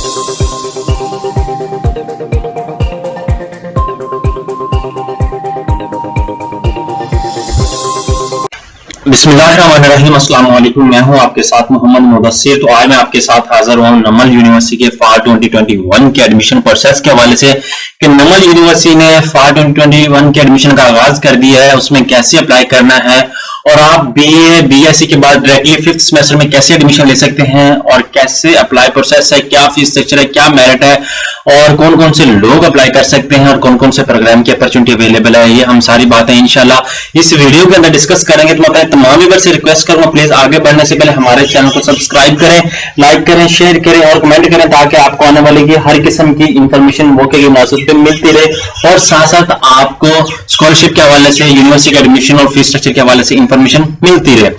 बिस्मिल्लाहिर्रहमानिर्रहीम, अस्सलाम वालेकुम। मैं हूं आपके साथ मोहम्मद मुदस्सिर। तो आज मैं आपके साथ हाजिर हुआ नमल यूनिवर्सिटी के फार 2021 के एडमिशन प्रोसेस के हवाले से कि नमल यूनिवर्सिटी ने फार 2021 के एडमिशन का आगाज कर दिया है, उसमें कैसे अप्लाई करना है और आप बीए बीएससी के बाद डायरेक्टली 5th सेमेस्टर में कैसे एडमिशन ले सकते हैं और कैसे अप्लाई प्रोसेस है, क्या फीस स्ट्रक्चर है, क्या मेरिट है और कौन कौन से लोग अप्लाई कर सकते हैं और कौन कौन से प्रोग्राम की अपॉर्चुनिटी अवेलेबल है, ये हम सारी बातें इंशाल्लाह इस वीडियो के अंदर डिस्कस करेंगे। तो मैं अपने तमाम व्यूअर से रिक्वेस्ट करूंगा प्लीज आगे बढ़ने से पहले हमारे चैनल को सब्सक्राइब करें, लाइक करें, शेयर करें और कमेंट करें ताकि आपको आने वाली की हर किस्म की इंफॉर्मेशन मौके के मुनासिब पे मिलती रहे और साथ साथ आपको स्कॉलरशिप के हवाले से, यूनिवर्सिटी का एडमिशन और फीस स्ट्रक्चर के हवाले से इंफॉर्मेशन मिलती रहे।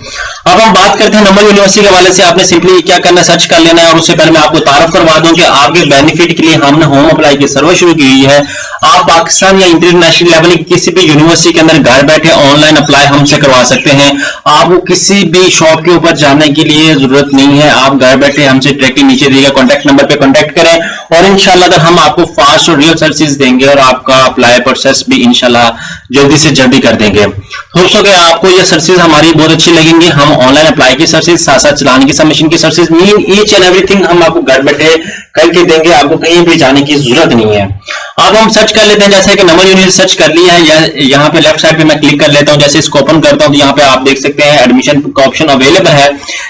अब हम बात करते हैं नमल यूनिवर्सिटी के हवाले से। आपने सिंपली क्या करना है, सर्च कर लेना है और उससे पहले मैं आपको तारुफ करवा दूं कि आपके बेनिफिट के लिए हमने होम अप्लाई की सर्विस शुरू की हुई है। आप पाकिस्तान या इंटरनेशनल लेवल की किसी भी यूनिवर्सिटी के अंदर घर बैठे ऑनलाइन अप्लाई हमसे करवा सकते हैं। आपको किसी भी शॉप के ऊपर जाने की लिए जरूरत नहीं है, आप घर बैठे हमसे डायरेक्टली नीचे दिए गए कॉन्टैक्ट नंबर पे कॉन्टैक्ट करें और इंशाल्लाह अगर हम आपको फास्ट और रियल सर्विसेज देंगे और आपका अप्लाई प्रोसेस भी इंशाल्लाह जल्दी से जल्दी कर देंगे। दोस्तों कि आपको ये सर्विसेज हमारी बहुत अच्छी लगेंगी। हम ऑनलाइन अप्लाई की सर्विसेज, साथ साथ चलाने की सबमिशन की services, mean each and everything हम आपको घर बैठे करके देंगे, आपको कहीं भी जाने की जरूरत नहीं है। अब हम सर्च कर लेते हैं, जैसे कि नमल यूनिवर्सिटी सर्च कर लिया है, यहाँ पे लेफ्ट साइड पे मैं क्लिक कर लेता हूँ। जैसे इसको ओपन करता हूँ तो यहाँ पे आप देख सकते हैं एडमिशन का ऑप्शन अवेलेबल है।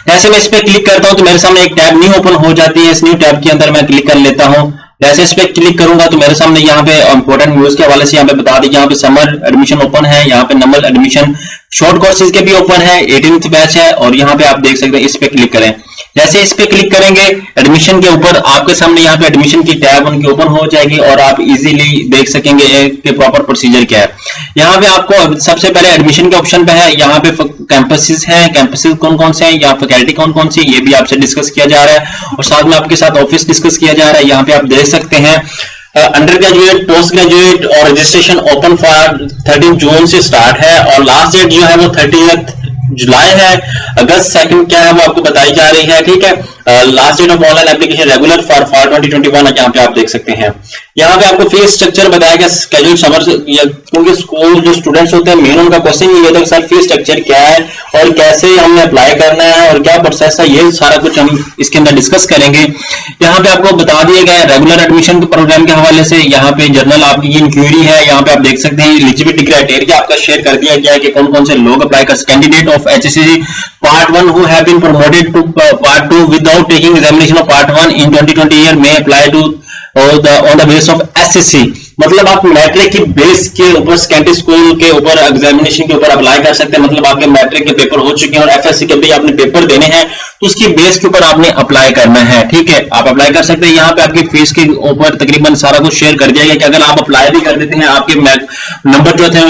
जैसे मैं इस पे क्लिक करता हूँ तो मेरे सामने एक टैब न्यू ओपन हो जाती है। इस न्यू टैब के अंदर मैं क्लिक कर लेता हूँ। जैसे इस पे क्लिक करूंगा तो मेरे सामने यहाँ पे इंपॉर्टेंट न्यूज के हवाले से यहाँ पे बता दी, यहाँ पे समर एडमिशन ओपन है, यहाँ पे नमल एडमिशन शॉर्ट कोर्सेज के भी ओपन है, 18th बैच है और यहाँ पे आप देख सकते हैं। इस पे क्लिक करें, जैसे इस पे क्लिक करेंगे एडमिशन के ऊपर आपके सामने यहाँ पे एडमिशन की टैब उनकी ओपन हो जाएगी और आप इजीली देख सकेंगे कि प्रॉपर प्रोसीजर क्या है। यहाँ पे आपको सबसे पहले एडमिशन के ऑप्शन पे है, यहाँ पे कैंपसेस हैं, कैंपसेस कौन कौन से हैं, यहाँ फैकल्टी कौन कौन सी, ये भी आपसे डिस्कस किया जा रहा है और साथ में आपके साथ ऑफिस डिस्कस किया जा रहा है। यहाँ पे आप देख सकते हैं अंडर ग्रेजुएट, पोस्ट ग्रेजुएट और रजिस्ट्रेशन ओपन फॉर 13 जून से स्टार्ट है और लास्ट डेट जो है वो 30 जुलाई है। अगस्त 2 क्या है वो आपको बताई जा रही है, ठीक है। Last date of online application regular for 2021 यहाँ पे आप देख सकते हैं। यहाँ पे आपको फीस स्ट्रक्चर बताया गया स्केड्यूल समर, क्योंकि स्कूल जो स्टूडेंट्स होते हैं मेन उनका क्वेश्चन ये होता है सर फीस स्ट्रक्चर क्या है और कैसे हमें अप्लाई करना है और क्या प्रोसेस है, ये सारा कुछ हम इसके अंदर डिस्कस करेंगे। यहाँ पे आपको बता दिया गया है रेगुलर एडमिशन के प्रोग्राम के हवाले से। यहाँ पे जर्नल आपकी इंक्वायरी है, यहाँ पे आप देख सकते हैं एलिजिबिलिटी क्राइटेरिया आपका शेयर कर दिया गया है कि कौन कौन से लोग अप्लाई कर। Candidate of HSCC Part 1 who have been promoted to Part 2 without taking examination of Part 1 in 2020 year may apply to on the basis of SSC। मतलब आप मैट्रिक की बेस के ऊपर सेकेंडरी स्कूल के ऊपर एग्जामिनेशन के ऊपर अप्लाई कर सकते हैं। मतलब आपके मैट्रिक के पेपर हो चुके हैं और FSC के भी आपने पेपर देने हैं तो उसकी बेस के ऊपर आपने अप्लाई करना है, ठीक है। आप अप्लाई कर सकते हैं। यहाँ पे आपकी फीस के ऊपर तकरीबन सारा कुछ शेयर कर दिया गया कि अगर आप अप्लाई भी कर देते हैं आपके नंबर जो थे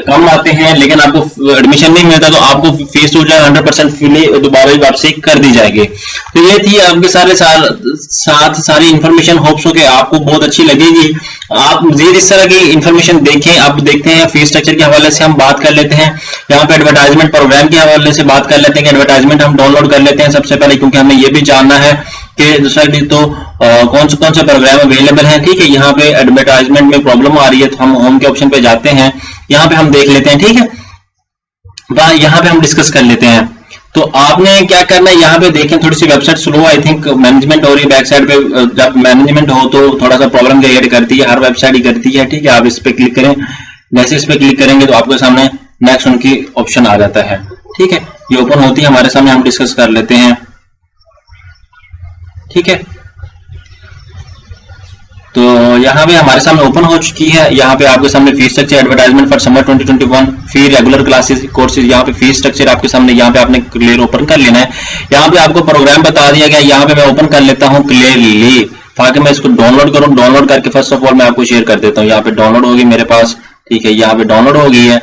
कम आते हैं लेकिन आपको एडमिशन नहीं मिलता तो आपको फीस जो है 100% फीली दोबारा वापसी कर दी जाएगी। तो ये थी आपके साथ सारी इंफॉर्मेशन। होप्स हो कि आपको बहुत अच्छी लगेगी। आप मजीद इस तरह की इंफॉर्मेशन देखें। आप देखते हैं फीस स्ट्रक्चर के हवाले से हम बात कर लेते हैं। यहाँ पे एडवर्टाइजमेंट प्रोग्राम के हवाले से बात कर लेते हैं कि एडवर्टाइजमेंट हम डाउनलोड कर लेते हैं सबसे पहले, क्योंकि हमें ये भी जानना है कि दूसरा तो कौन से प्रोग्राम अवेलेबल हैं, ठीक है। यहाँ पे एडवर्टाइजमेंट में प्रॉब्लम आ रही है तो हम होम के ऑप्शन पे जाते हैं, यहाँ पे हम देख लेते हैं, ठीक है। यहाँ पे हम डिस्कस कर लेते हैं। तो आपने क्या करना है, यहाँ पे देखें थोड़ी सी website slow I think management हो रही है बैक साइड पे। जब मैनेजमेंट हो तो थोड़ा सा प्रॉब्लम क्रिएट करती है, हर वेबसाइट ही करती है, ठीक है। आप इस पे क्लिक करें, जैसे इस पे क्लिक करेंगे तो आपके सामने नेक्स्ट उनकी ऑप्शन आ जाता है, ठीक है। ये ओपन होती है हमारे सामने, हम डिस्कस कर लेते हैं, ठीक है। तो यहाँ पे हमारे सामने ओपन हो चुकी है। यहाँ पे आपके सामने fees structure advertisement for summer 2021 फिर रेगुलर क्लासेस कोर्सेज, यहाँ पे फीस स्ट्रक्चर आपके सामने यहाँ पे आपने क्लियर ओपन कर लेना है। यहाँ पे आपको प्रोग्राम बता दिया गया, यहाँ पे मैं ओपन कर लेता हूँ क्लियरली ताकि मैं इसको डाउनलोड करूँ। डाउनलोड करके फर्स्ट ऑफ ऑल मैं आपको शेयर कर देता हूँ। यहाँ पे डाउनलोड होगी मेरे पास, ठीक है। यहाँ पे डाउनलोड हो गई है,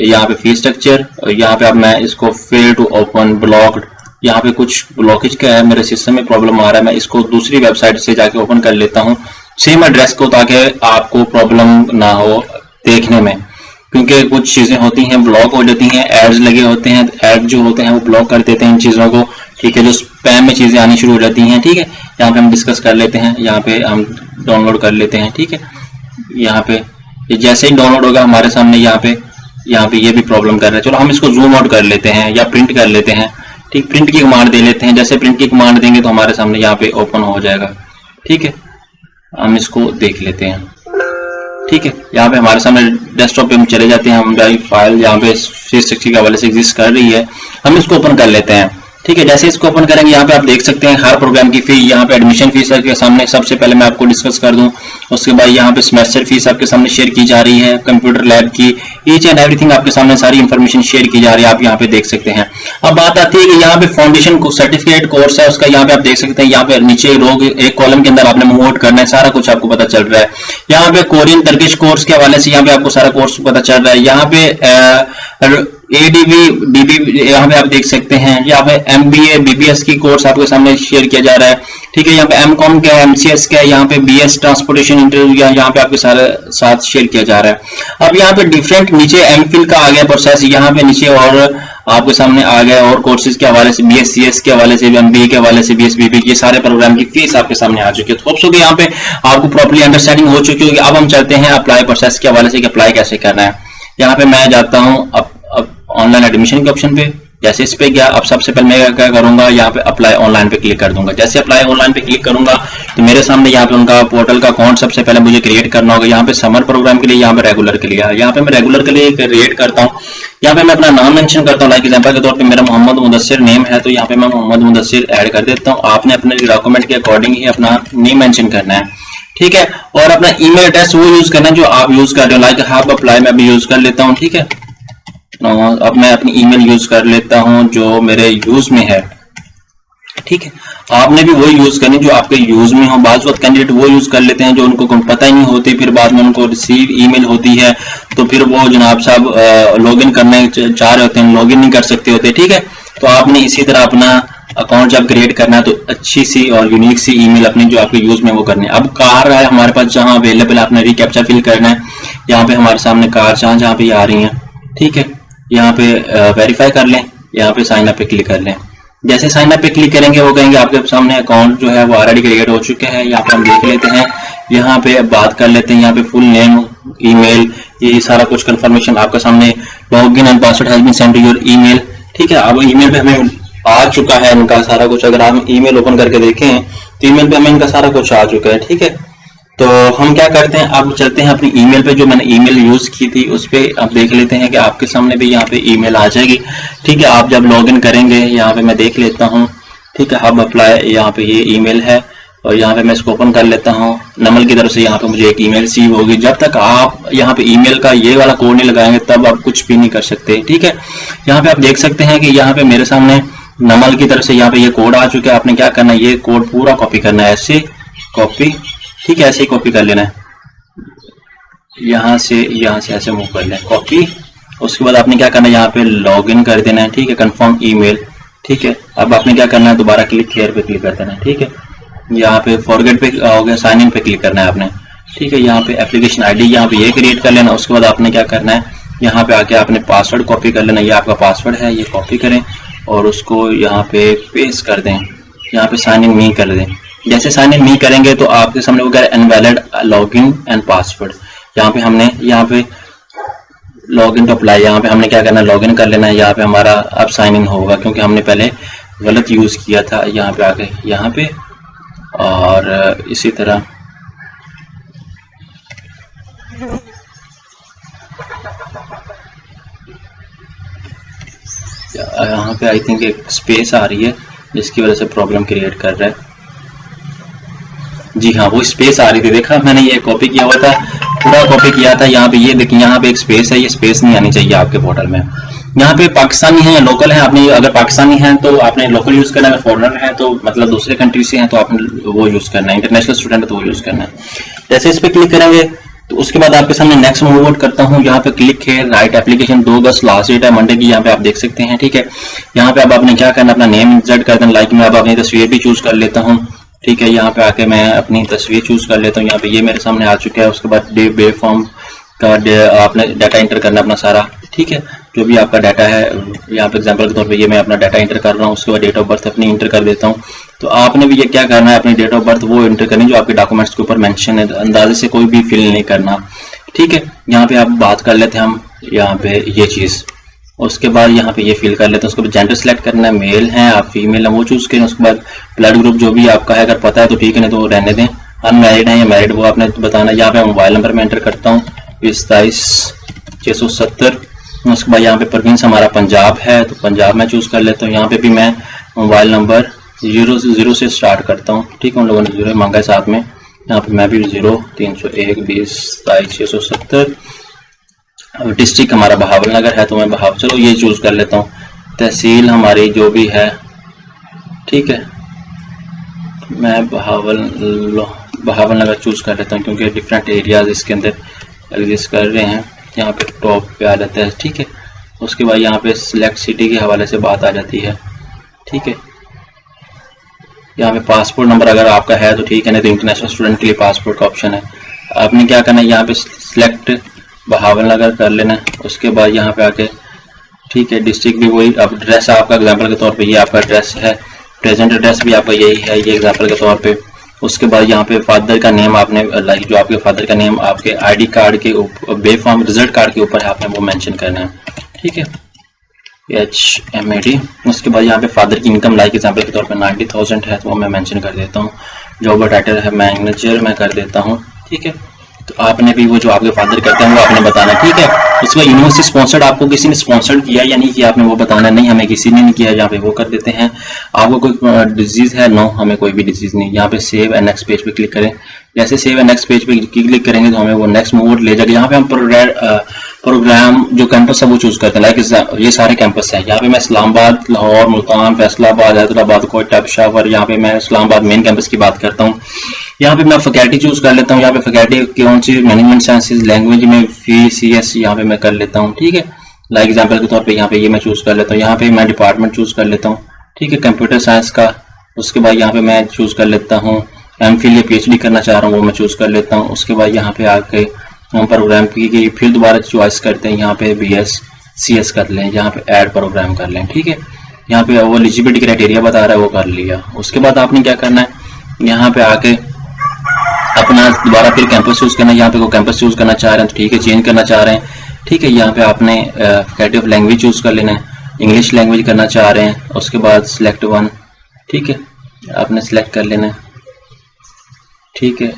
यहाँ पे फीस स्ट्रक्चर और यहाँ पे अब मैं इसको फेल टू ओपन ब्लॉक्ड, यहाँ पे कुछ ब्लॉकेज का है, मेरे सिस्टम में प्रॉब्लम आ रहा है। मैं इसको दूसरी वेबसाइट से जाके ओपन कर लेता हूँ सेम एड्रेस को, ताकि आपको प्रॉब्लम ना हो देखने में, क्योंकि कुछ चीजें होती हैं ब्लॉक हो जाती हैं, एड्स लगे होते हैं, एड जो होते हैं वो ब्लॉक कर देते हैं इन चीजों को, ठीक है। जो स्पैम में चीजें आनी शुरू हो जाती हैं। ठीक है, यहाँ पे हम डिस्कस कर लेते हैं, यहाँ पे हम डाउनलोड कर लेते हैं। ठीक है, यहाँ पे ये जैसे ही डाउनलोड होगा हमारे सामने यहाँ पे ये भी प्रॉब्लम कर रहा है। चलो हम इसको जूम आउट कर लेते हैं या प्रिंट कर लेते हैं। ठीक, प्रिंट की कमांड दे लेते हैं। जैसे प्रिंट की कमांड देंगे तो हमारे सामने यहाँ पे ओपन हो जाएगा। ठीक है, हम इसको देख लेते हैं। ठीक है, यहाँ पे हमारे सामने डेस्कटॉप पे हम चले जाते हैं। हमारी फाइल यहाँ पे 360 के हवाले से एग्जिस्ट कर रही है, हम इसको ओपन कर लेते हैं। ठीक है, जैसे इसको ओपन करेंगे यहाँ पे आप देख सकते हैं हर प्रोग्राम की फी, यहाँ पे एडमिशन फीस आपके सामने सबसे पहले मैं आपको डिस्कस कर दूं। उसके बाद यहाँ पे सेमेस्टर फीस आपके सामने शेयर की जा रही है, कंप्यूटर लैब की ईच एंड एवरीथिंग आपके सामने सारी इंफॉर्मेशन शेयर की जा रही है, आप यहाँ पे देख सकते हैं। अब बात आती है कि यहाँ पे फाउंडेशन सर्टिफिकेट कोर्स है उसका, यहाँ पे आप देख सकते हैं यहाँ पे नीचे रोग एक कॉलम के अंदर आपने मूव आउट करना है, सारा कुछ आपको पता चल रहा है। यहाँ पे कोरियन टर्किश कोर्स के हवाले से यहाँ पे आपको सारा कोर्स पता चल रहा है। यहाँ पे ADB यहाँ पे आप देख सकते हैं, यहाँ पे MBA BBS की कोर्स आपके सामने शेयर किया जा रहा है। ठीक है, यहाँ पे MCOM का MCS का, यहाँ पे BS ट्रांसपोर्टेशन इंटरव्यू यहाँ पे आपके सारे साथ शेयर किया जा रहा है। अब यहाँ पे डिफरेंट नीचे MPhil का आ गया प्रोसेस, यहाँ पे नीचे और आपके सामने आ गया और कोर्सेज के हवाले से BScs के हवाले से, MBA के हवाले से, BSBB ये सारे प्रोग्राम की फीस आपके सामने आ चुकी है। तो होप सो कि यहाँ पे आपको प्रॉपर्ली अंडरस्टैंडिंग हो चुकी होगी। अब हम चलते हैं अप्लाई प्रोसेस के हवाले से कि अप्लाई कैसे करना है। यहाँ पे मैं जाता हूँ अब ऑनलाइन एडमिशन के ऑप्शन पे। जैसे इस पे गया, अब सबसे पहले मैं क्या करूंगा, यहाँ पे अप्लाई ऑनलाइन पे क्लिक कर दूंगा। जैसे अप्लाई ऑनलाइन पे क्लिक करूंगा तो मेरे सामने यहाँ पे उनका पोर्टल का अकाउंट सबसे पहले मुझे क्रिएट करना होगा। यहाँ पे समर प्रोग्राम के लिए, यहाँ पे रेगुलर के लिए, यहाँ पे मैं रेगुलर के लिए क्रिएट करता हूँ। यहाँ पे मैं अपना नाम मेंशन करता हूँ, लाइक एग्जांपल के तौर पे मेरा मोहम्मद मुदस्सिर नेम है, तो यहाँ पे मैं मोहम्मद मुदस्सिर ऐड कर देता हूँ। आपने अपने डॉक्यूमेंट के अकॉर्डिंग ही अपना नेम मेंशन करना है। ठीक है, और अपना ईमेल एड्रेस वो यूज करना है जो आप यूज कर रहे हो, लाइक हाफ अप्लाई मैं भी यूज कर लेता हूँ। ठीक है, अब मैं अपनी ईमेल यूज कर लेता हूं जो मेरे यूज में है। ठीक है, आपने भी वही यूज करनी जो आपके यूज में हो। बाज़ वक्त कैंडिडेट वो यूज कर लेते हैं जो उनको पता ही नहीं होती, फिर बाद में उनको रिसीव ईमेल होती है तो फिर वो जनाब साहब लॉगिन करने चाह रहे होते हैं, लॉगिन नहीं कर सकते होते। ठीक है, तो आपने इसी तरह अपना अकाउंट जब क्रिएट करना है तो अच्छी सी और यूनिक सी ईमेल अपनी जो आपके यूज में वो करनी है। अब कार है हमारे पास जहां अवेलेबल, आपने रिकैप्चा फिल करना है। यहाँ पे हमारे सामने कार जहां पे आ रही है। ठीक है, यहाँ पे वेरीफाई कर लें, यहाँ पे साइन अप पे क्लिक कर लें। जैसे साइन अप पे क्लिक करेंगे वो कहेंगे आपके सामने अकाउंट जो है वो ऑलरेडी क्रिएट हो चुके हैं। यहाँ पे हम देख लेते हैं, यहाँ पे बात कर लेते हैं। यहाँ पे फुल नेम, ईमेल, ये सारा कुछ कंफर्मेशन आपके सामने, login and password has been send to your email. ठीक है, अब ईमेल पे हमें आ चुका है इनका सारा कुछ। अगर हम ईमेल ओपन करके देखें तो ईमेल पे हमें इनका सारा कुछ आ चुका है। ठीक है, तो हम क्या करते हैं, अब चलते हैं अपनी ईमेल पे, जो मैंने ईमेल यूज की थी उस पे अब देख लेते हैं कि आपके सामने भी यहाँ पे ईमेल आ जाएगी। ठीक है, आप जब लॉगिन करेंगे यहाँ पे मैं देख लेता हूँ। ठीक है, हब अप्लाई, यहाँ पे ये ईमेल है और यहाँ पे मैं इसको ओपन कर लेता हूँ। नमल की तरफ से यहाँ पे मुझे एक ईमेल रिसीव होगी। जब तक आप यहाँ पे ईमेल का ये वाला कोड नहीं लगाएंगे तब आप कुछ भी नहीं कर सकते। ठीक है, यहाँ पे आप देख सकते हैं कि यहाँ पे मेरे सामने नमल की तरफ से यहाँ पे ये कोड आ चुका है। आपने क्या करना है, ये कोड पूरा कॉपी करना है, ऐसे कॉपी। ठीक है, ऐसे ही कॉपी कर लेना है, यहाँ से ऐसे मूव कर लें, कॉपी। उसके बाद आपने क्या करना है, यहाँ पे लॉगिन कर देना है। ठीक है, कंफर्म ईमेल। ठीक है, अब आपने क्या करना है, दोबारा क्लिक हियर पे क्लिक कर देना है। ठीक है, यहाँ पे फॉरगेट पे हो गया, साइन इन पे क्लिक करना है आपने। ठीक है, यहाँ पे एप्लीकेशन आईडी यहाँ पे ये क्रिएट कर लेना। उसके बाद आपने क्या करना है, यहाँ पे आके आपने पासवर्ड कॉपी कर लेना। ये आपका पासवर्ड है, ये कॉपी करें और उसको यहाँ पे पेस्ट कर दें। यहाँ पे साइन इन मी कर दें। जैसे साइन इन मी करेंगे तो आपके सामने वो कह रहा है इनवैलिड लॉगिन एंड पासवर्ड। यहाँ पे हमने यहाँ पे लॉगिन टू अप्लाई, यहाँ पे हमने क्या करना है, लॉगिन कर लेना है। यहाँ पे हमारा अब साइन इन होगा क्योंकि हमने पहले गलत यूज किया था। यहाँ पे आके यहाँ पे और इसी तरह यहाँ पे आई थिंक एक स्पेस आ रही है जिसकी वजह से प्रॉब्लम क्रिएट कर रहा है। जी हाँ, वो स्पेस आ रही थी, देखा मैंने ये कॉपी किया हुआ था, पूरा कॉपी किया था। यहाँ पे ये देखिए, यहाँ पे एक स्पेस है, ये स्पेस नहीं आनी चाहिए आपके पोर्टल में। यहाँ पे पाकिस्तानी है या लोकल है, आपने अगर पाकिस्तानी है तो आपने लोकल यूज करना है, अगर फॉरेनर है तो मतलब दूसरे कंट्री से हैं तो आपने वो यूज करना है, इंटरनेशनल स्टूडेंट है तो वो यूज करना है। जैसे इस पे क्लिक करेंगे तो उसके बाद आपके सामने नेक्स्ट मूव आउट करता हूँ। यहाँ पे क्लिक है, राइट एप्लीकेशन 2 अगस्त लास्ट डेट है मंडे की, यहाँ पे आप देख सकते हैं। ठीक है, यहाँ पे अब आपने क्या करना, अपना नेम इंसर्ट कर देना। लाइक मैं अब अपनी तस्वीर भी चूज कर लेता हूँ। ठीक है, यहाँ पे आके मैं अपनी तस्वीर चूज कर लेता हूँ। यहाँ पे ये मेरे सामने आ चुका है। उसके बाद डे बे फॉर्म का आपने डाटा एंटर करना अपना सारा। ठीक है, जो भी आपका डाटा है, यहाँ पे एग्जांपल के तौर पे ये मैं अपना डाटा इंटर कर रहा हूँ, उसके बाद डेट ऑफ बर्थ अपनी इंटर कर देता हूँ। तो आपने भी ये क्या करना है, अपनी डेट ऑफ बर्थ वो इंटर करनी जो आपके डॉक्यूमेंट्स के ऊपर मेंशन है, अंदाजे से कोई भी फिल नहीं करना, ठीक है। यहाँ पे आप बात कर लेते हैं हम यहाँ पे ये चीज़, उसके बाद यहाँ पे ये फिल कर लेते हैं। उसके बाद जेंडर सेलेक्ट करना है, मेल हैं आप फीमेल है वो चूज करें। उसके बाद ब्लड ग्रुप जो भी आपका है, अगर पता है तो ठीक है, नहीं तो रहने दें। अनमैरिड है या मैरिड वो आपने बताना। यहाँ पे मोबाइल नंबर में एंटर करता हूँ 22670। उसके बाद यहाँ पे प्रोविंस हमारा पंजाब है तो पंजाब में चूज कर लेता हूँ। यहाँ पे भी मैं मोबाइल नंबर 0 से स्टार्ट करता हूँ, ठीक है। उन लोगों ने 0 मांगा है साथ में, यहाँ पे मैं भी 030122670। डिस्ट्रिक्ट हमारा बहावल नगर है तो मैं बहावल, चलो ये चूज कर लेता हूँ। तहसील हमारी जो भी है, ठीक है, मैं बहावल नगर चूज कर लेता हूँ क्योंकि डिफरेंट एरियाज इसके अंदर एग्जिस्ट कर रहे हैं। यहाँ पे टॉप पे आ जाता है, ठीक है। उसके बाद यहाँ पे सिलेक्ट सिटी के हवाले से बात आ जाती है, ठीक है। यहाँ पे पासपोर्ट नंबर अगर आपका है तो ठीक है, नहीं तो इंटरनेशनल स्टूडेंट के लिए पासपोर्ट का ऑप्शन है। आपने क्या करना है, यहाँ पे सिलेक्ट बहावल नगर कर लेना है। उसके बाद यहाँ पे आके, ठीक है, डिस्ट्रिक्ट भी वही, अब एड्रेस आपका एग्जाम्पल के तौर पे ये आपका एड्रेस है, प्रेजेंट एड्रेस भी आपका यही है, ये एग्जाम्पल के तौर पे। उसके बाद यहाँ पे फादर का नेम आपने, लाइक जो आपके फादर का नेम आपके आईडी कार्ड के ऊपर, बेफॉर्म रिजल्ट कार्ड के ऊपर आपने वो मेंशन करना है, ठीक है, HMAD। उसके बाद यहाँ पे फादर की इनकम लाइक एग्जाम्पल के तौर पे 90,000 है तो वो मैं मेंशन कर देता हूँ। जॉब टाइटल है मैनेजर मैं कर देता हूँ, ठीक है। तो आपने भी वो जो आपके फादर करते हैं वो आपने बताना, ठीक है। उसमें यूनिवर्सिटी स्पॉन्सर्ड, आपको किसी ने स्पॉन्सर्ड किया या नहीं किया आपने वो बताना, नहीं हमें किसी ने नहीं किया, यहाँ पे वो कर देते हैं। आपको कोई डिजीज है, नो हमें कोई भी डिजीज नहीं। यहाँ पे सेव एंड नेक्स्ट पेज पे क्लिक करें। जैसे सेव एंड नेक्स्ट पेज पे क्लिक करेंगे तो हमें वो नेक्स्ट मूव ले जाएगा। यहाँ पे हम प्रोग्राम जो कैंपस है वो चूज करते हैं, लाइक ये सारे कैंपस है। यहाँ पे मैं इस्लामाबाद, लाहौर, मुल्तान, फैसलाबाद, हैदराबाद, कोयटा, पेशावर, यहाँ पे मैं इस्लामाबाद मेन कैंपस की बात करता हूँ। यहाँ पे मैं फैकल्टी चूज कर लेता हूँ। यहाँ पे फैकल्टी कौन सी, मैनेजमेंट साइंसेज, लैंग्वेज में CS यहाँ पे मैं कर लेता हूँ, ठीक है। लाइक एग्जाम्पल के तौर पे यहाँ पे ये मैं चूज कर लेता हूँ। यहाँ पे मैं डिपार्टमेंट चूज कर लेता हूँ, ठीक है, कंप्यूटर साइंस का। उसके बाद यहाँ पे मैं चूज कर लेता हूँ MPhil या PhD करना चाह रहा हूँ वो मैं चूज कर लेता हूँ। उसके बाद यहाँ पे आके हम प्रोग्राम की फिर दोबारा चॉइस करते हैं, यहाँ पे BScs कर लें, यहाँ पे ऐड प्रोग्राम कर लें, ठीक है। यहाँ पे वो एलिजिबिलिटी क्राइटेरिया बता रहा है वो कर लिया। उसके बाद आपने क्या करना है, यहाँ पे आके अपना दोबारा फिर कैंपस चूज करना है। यहाँ पे वो कैंपस चूज करना चाह रहे हैं तो ठीक है, चेंज करना चाह रहे हैं, ठीक है। यहाँ पे आपने फैकल्टी ऑफ लैंग्वेज चूज कर लेना है, इंग्लिश लैंग्वेज करना चाह रहे हैं। उसके बाद सिलेक्ट वन, ठीक है, आपने सिलेक्ट कर लेना है, ठीक है।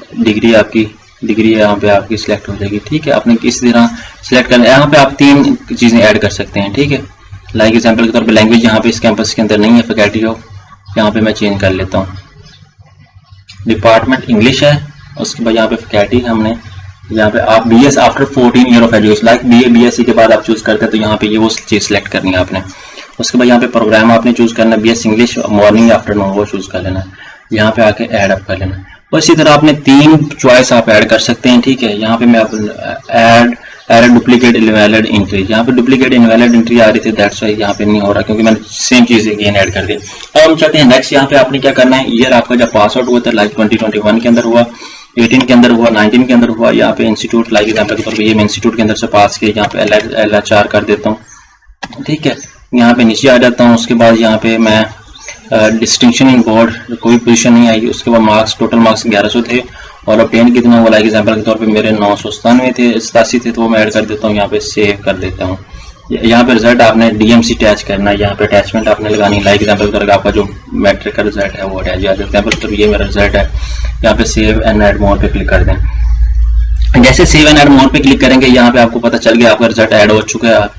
डिग्री यहाँ पे आपकी सिलेक्ट हो जाएगी, ठीक है। आपने किस तरह सिलेक्ट करना है, यहाँ पे आप 3 चीजें ऐड कर सकते हैं, ठीक है। लाइक एग्जाम्पल के तौर पे लैंग्वेज यहाँ पे इस कैंपस के अंदर नहीं है, फैकल्टी ऑफ, यहाँ पे मैं चेंज कर लेता हूँ। डिपार्टमेंट इंग्लिश है। उसके बाद यहाँ पे फैकल्टी हमने, यहाँ पे आप BS after 14 year of education, like BSc के बाद आप चूज करते हैं तो यहाँ पे ये वो चीज सिलेक्ट करनी है आपने। उसके बाद यहाँ पे प्रोग्राम आपने चूज करना है, BS इंग्लिश मॉर्निंग आफ्टरनून वो चूज कर लेना है। यहाँ पे आके ऐड अप कर लेना है। और इसी तरह आपने 3 चॉइस आप ऐड कर सकते हैं, ठीक है। यहाँ पे मैं ऐड डुप्लीकेट इनवैलिड एंट्री, यहाँ पे डुप्लीकेट इनवैलिड एंट्री आ रही थी, दैट्स वाई यहाँ पे नहीं हो रहा क्योंकि मैंने सेम चीज अगेन ऐड कर दी। अब हम चलते हैं नेक्स्ट। यहाँ पे आपने क्या करना है, ईयर आपका जब पास आउट हुआ था, लाइक 2021 के अंदर हुआ, 18 के अंदर हुआ, 19 के अंदर हुआ। यहाँ पे इंस्टीट्यूट, लाइक एग्जाम्पल के तौर पर ये मैं इंस्टीट्यूट के अंदर से पास किया, यहाँ पे LHR कर देता हूँ, ठीक है। यहाँ पे नीचे आ जाता हूँ। उसके बाद यहाँ पे मैं डिस्टिंक्शन इन बोर्ड कोई पोजीशन नहीं आई। उसके बाद मार्क्स, टोटल मार्क्स 1100 थे और ऑब्टेन कितना हुआ, लाइक एग्जाम्पल के तौर पे मेरे 997 थे, 87 थे, तो वो मैं ऐड कर देता हूँ, यहाँ पे सेव कर देता हूँ। यहाँ पे रिजल्ट आपने DMC अटैच करना है, यहाँ पे अटैचमेंट आपने लगानी, लाइक एग्जाम्पल के तौर पर आपका जो मैट्रिक का रिजल्ट है वो अटैच। एग्जाम्पल के तौर पर ये मेरा रिजल्ट है, यहाँ पे सेव एंड ऐड मोर पे क्लिक कर दें। जैसे सेव एंड ऐड मोर पे क्लिक करेंगे यहाँ पे आपको पता चल गया आपका रिजल्ट ऐड हो चुका है। आप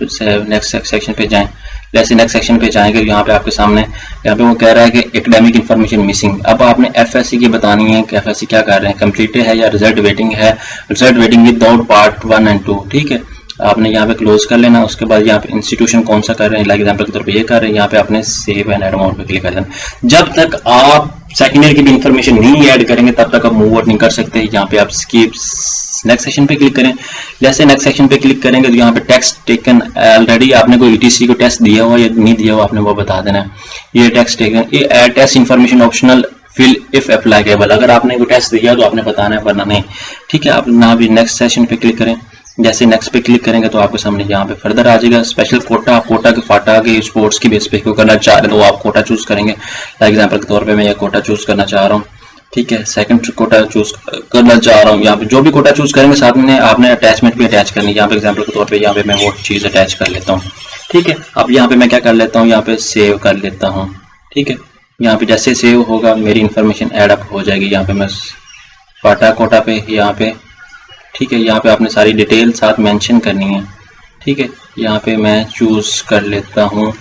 नेक्स्ट सेक्शन पे जाएं, जैसे नेक्स्ट सेक्शन पे जाएंगे यहाँ पे आपके सामने यहाँ पे वो कह रहा है कि एकेडमिक इन्फॉर्मेशन मिसिंग। अब आपने FSC की बतानी है कि FSC क्या कर रहे हैं, कंप्लीटेड है या रिजल्ट वेटिंग है, रिजल्ट वेटिंग विदाउट पार्ट 1 और 2, ठीक है। आपने यहाँ पे क्लोज कर लेना। उसके बाद यहाँ पे इंस्टीट्यूशन कौन सा कर रहे हैं, लाइक एग्जाम्पल के तौर पे ये कर रहे हैं, यहाँ पे आपने सेव एंड ऐड मोर पे क्लिक कर देना। जब तक आप सेकेंड ईयर की भी इन्फॉर्मेशन नहीं ऐड करेंगे तब तक आप मूव आउट नहीं कर सकते। यहाँ पे आप स्किप नेक्स्ट सेक्शन पे क्लिक करें। जैसे नेक्स्ट सेक्शन पे क्लिक करेंगे तो यहाँ पे टेक्स्ट टेकन, ऑलरेडी आपने कोई ETC को टेस्ट दिया हुआ या नहीं दिया हुआ आपने वो बता देना है। ये टेक्स्ट टेकन, ये test information optional fill if applicable, अगर आपने कोई टेस्ट दिया तो आपने बताना है वरना नहीं, ठीक है। आप ना भी नेक्स्ट सेशन पे क्लिक करें। जैसे नेक्स्ट पे क्लिक करेंगे तो आपके सामने यहाँ पे फर्दर आ जाएगा स्पेशल कोटा। आप कोटा के फाटा के स्पोर्ट्स की बेस पे करना चाह रहे हैं तो आप कोटा चूज करेंगे। एग्जाम्पल के तौर पे मैं ये कोटा चूज करना चाह रहा हूँ, ठीक है। सेकंड कोटा चूज करना चाह रहा हूँ। यहाँ पे जो भी कोटा चूज करेंगे साथ में आपने अटैचमेंट भी अटैच करनी है। यहाँ पे एग्जाम्पल के तौर पे यहाँ पे मैं वो चीज अटैच कर लेता हूँ, ठीक है। अब यहाँ पे मैं क्या कर लेता हूँ, यहाँ पे सेव कर लेता हूँ, ठीक है। यहाँ पे जैसे सेव होगा मेरी इन्फॉर्मेशन ऐड अप हो जाएगी। यहाँ पे मैं फाटा कोटा पे यहाँ पे, ठीक है। यहाँ पे आपने सारी डिटेल साथ मेंशन करनी है, ठीक है। यहाँ पे मैं चूज कर लेता हूँ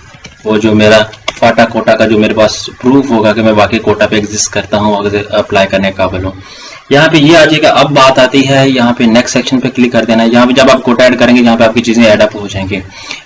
वो जो मेरा फाटा कोटा का जो मेरे पास प्रूफ होगा कि मैं वाकई कोटा पे एग्जिस्ट करता हूँ, अगर अप्लाई करने के काबिल हूँ। यहाँ पे ये आ जाएगा। अब बात आती है यहाँ पे नेक्स्ट सेक्शन पे क्लिक कर देना है। यहाँ पे जब आप कोटा ऐड करेंगे यहाँ पे आपकी चीजें ऐड अप हो जाएंगी।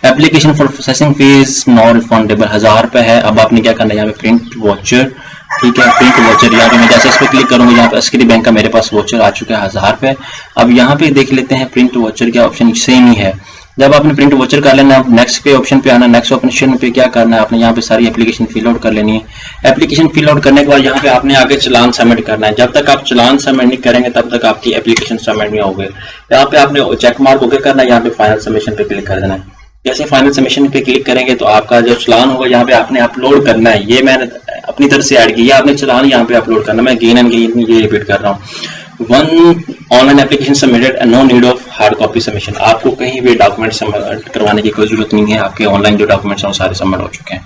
Application for processing fees non refundable 1000 रुपए है। अब आपने क्या करना है, यहाँ पे प्रिंट वॉचर, ठीक है। प्रिंट वॉचर यहाँ पे मैं जैसे इस पर क्लिक करूंगा यहाँ पे अस्करी बैंक का मेरे पास वॉचर आ चुका है 1000 रुपए। अब यहाँ पे देख लेते हैं प्रिंट वॉचर का ऑप्शन सेम ही है। जब आपने प्रिंट वॉचर कर लेना है नेक्स्ट पे ऑप्शन पे आना। नेक्स्ट ऑप्शन पे क्या करना है, आपने यहाँ पे सारी एप्लीकेशन फिल आउट कर लेनी है। एप्लीकेशन फिल आउट करने के बाद यहाँ पे आपने आगे चलान सबमिट करना है। जब तक आप चलान सबमिट नहीं करेंगे तब तक आपकी एप्लीकेशन सबमिट नहीं होगी। यहाँ पे आपने चेक मार्क ओके करना है, यहाँ पे फाइनल सबमिशन पे क्लिक कर देना है। जैसे फाइनल सबमिशन पे क्लिक करेंगे तो आपका जो चलान होगा यहाँ पे आपने अपलोड करना है। ये मैंने अपनी तरफ से ऐड किया, आपने चलान यहाँ पे अपलोड करना। मैं अगेन एंड अगेन ये रिपीट कर रहा हूँ। One online application submitted and no need of hard copy submission. आपको कहीं भी डॉक्यूमेंट सबमिट करवाने की कोई जरूरत नहीं है। आपके ऑनलाइन जो डॉक्यूमेंट्स हैं वो सारे सबमिट हो चुके हैं।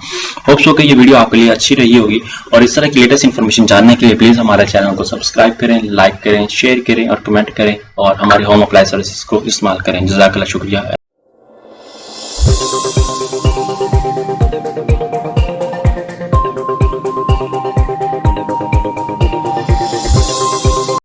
होप्स हो कि ये वीडियो आपके लिए अच्छी रही होगी और इस तरह की लेटेस्ट इन्फॉर्मेशन जानने के लिए प्लीज हमारे चैनल को सब्सक्राइब करें, लाइक करें, शेयर करें और कमेंट करें और हमारे होम अप्लाई सर्विसेज को इस्तेमाल करें। जज़ाकल्लाह, शुक्रिया।